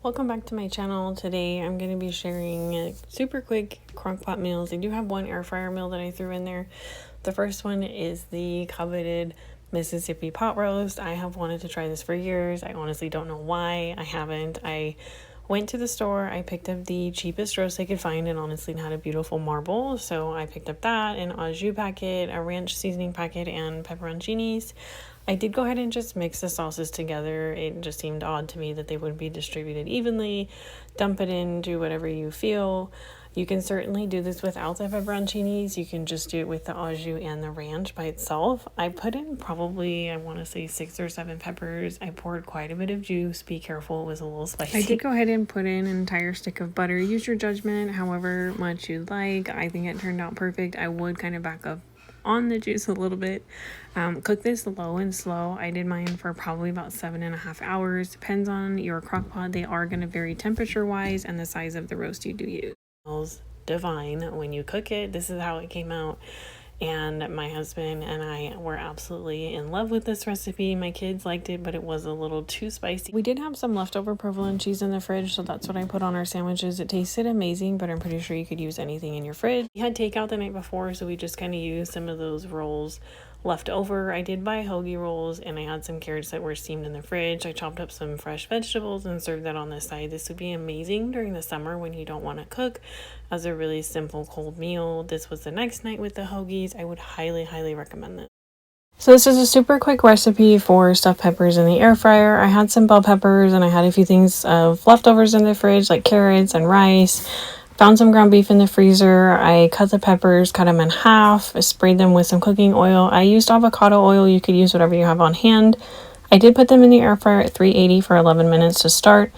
Welcome back to my channel. Today I'm going to be sharing super quick crockpot meals. I do have one air fryer meal that I threw in there. The first one is the coveted Mississippi pot roast. I have wanted to try this for years. I honestly don't know why I haven't. I went to the store, I picked up the cheapest roast I could find, and honestly it had a beautiful marble, so I picked up that, an au jus packet, a ranch seasoning packet, and pepperoncinis. I did go ahead and just mix the sauces together. It just seemed odd to me that they wouldn't be distributed evenly. Dump it in, do whatever you feel. You can certainly do this without the pepperoncinis. You can just do it with the au jus and the ranch by itself. I put in probably, I want to say 6 or 7 peppers. I poured quite a bit of juice. Be careful, it was a little spicy. I did go ahead and put in an entire stick of butter. Use your judgment, however much you like. I think it turned out perfect. I would kind of back up on the juice a little bit. Cook this low and slow. I did mine for probably about 7.5 hours. Depends on your crock pot. They are going to vary temperature wise and the size of the roast you do use. It smells divine when you cook it. This is how it came out, and my husband and I were absolutely in love with this recipe. My kids liked it, but it was a little too spicy. We did have some leftover provolone cheese in the fridge, so that's what I put on our sandwiches. It tasted amazing, but I'm pretty sure you could use anything in your fridge. We had takeout the night before, so we just kind of used some of those rolls left over. I did buy hoagie rolls, and I had some carrots that were steamed in the fridge. I chopped up some fresh vegetables and served that on the side. This would be amazing during the summer when you don't want to cook, as a really simple cold meal. This was the next night with the hoagies. I would highly recommend this. So this is a super quick recipe for stuffed peppers in the air fryer. I had some bell peppers and I had a few things of leftovers in the fridge like carrots and rice. Found some ground beef in the freezer. I cut the peppers, cut them in half, sprayed them with some cooking oil. I used avocado oil. You could use whatever you have on hand. I did put them in the air fryer at 380 for 11 minutes to start.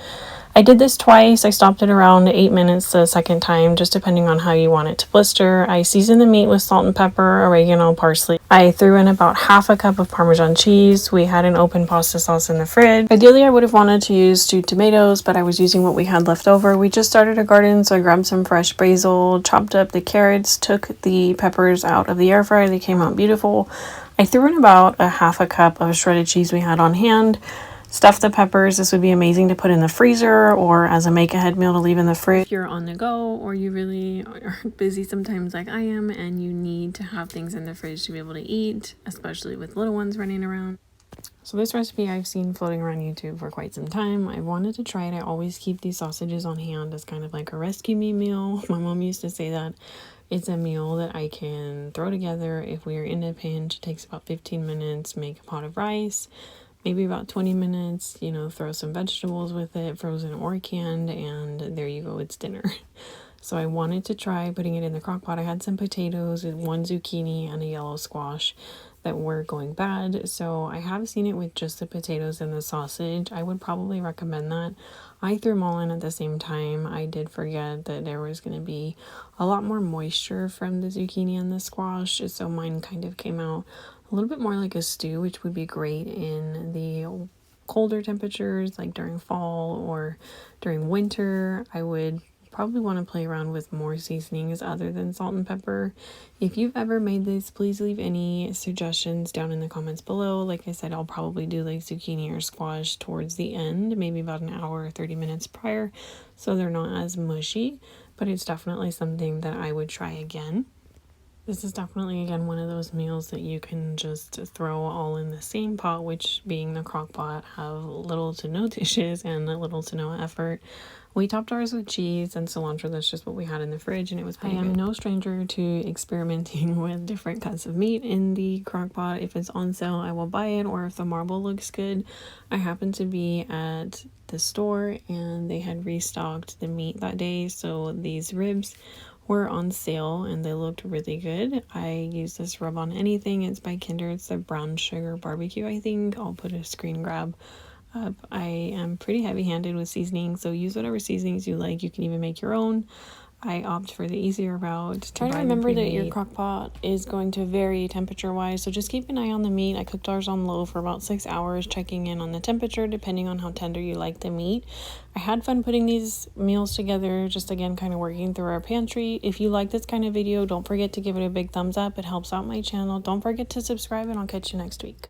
I did this twice. I stopped it around 8 minutes the second time, just depending on how you want it to blister. I seasoned the meat with salt and pepper, oregano, parsley. I threw in about half a cup of Parmesan cheese. We had an open pasta sauce in the fridge. Ideally, I would have wanted to use stewed tomatoes, but I was using what we had left over. We just started a garden, so I grabbed some fresh basil, chopped up the carrots, took the peppers out of the air fryer. They came out beautiful. I threw in about a half a cup of shredded cheese we had on hand. Stuff the peppers. This would be amazing to put in the freezer or as a make-ahead meal to leave in the fridge. If you're on the go or you really are busy sometimes like I am and you need to have things in the fridge to be able to eat, especially with little ones running around. So this recipe I've seen floating around YouTube for quite some time. I wanted to try it. I always keep these sausages on hand as kind of like a rescue me meal. My mom used to say that it's a meal that I can throw together if we are in a pinch. It takes about 15 minutes, make a pot of rice, maybe about 20 minutes, throw some vegetables with it, frozen or canned, and there you go, it's dinner. So I wanted to try putting it in the crock pot. I had some potatoes, 1 zucchini, and a yellow squash that were going bad. So I have seen it with just the potatoes and the sausage. I would probably recommend that. I threw them all in at the same time. I did forget that there was going to be a lot more moisture from the zucchini and the squash, so mine kind of came out a little bit more like a stew, which would be great in the colder temperatures, like during fall or during winter. I would probably want to play around with more seasonings other than salt and pepper. If you've ever made this, please leave any suggestions down in the comments below. Like I said, I'll probably do like zucchini or squash towards the end, maybe about an hour or 30 minutes prior, so they're not as mushy, but it's definitely something that I would try again. This is definitely, again, one of those meals that you can just throw all in the same pot, which being the crock pot, have little to no dishes and little to no effort. We topped ours with cheese and cilantro. That's just what we had in the fridge, and it was pretty good. I am no stranger to experimenting with different cuts of meat in the crock pot. If it's on sale, I will buy it, or if the marble looks good. I happened to be at the store, and they had restocked the meat that day, so these ribs were on sale and they looked really good. I use this rub on anything. It's by Kinder. It's the brown sugar barbecue, I think. I'll put a screen grab up. I am pretty heavy-handed with seasoning, so use whatever seasonings you like. You can even make your own. I opt for the easier route. Try to remember that your crock pot is going to vary temperature-wise, so just keep an eye on the meat. I cooked ours on low for about 6 hours, checking in on the temperature depending on how tender you like the meat. I had fun putting these meals together, just again kind of working through our pantry. If you like this kind of video, don't forget to give it a big thumbs up. It helps out my channel. Don't forget to subscribe, and I'll catch you next week.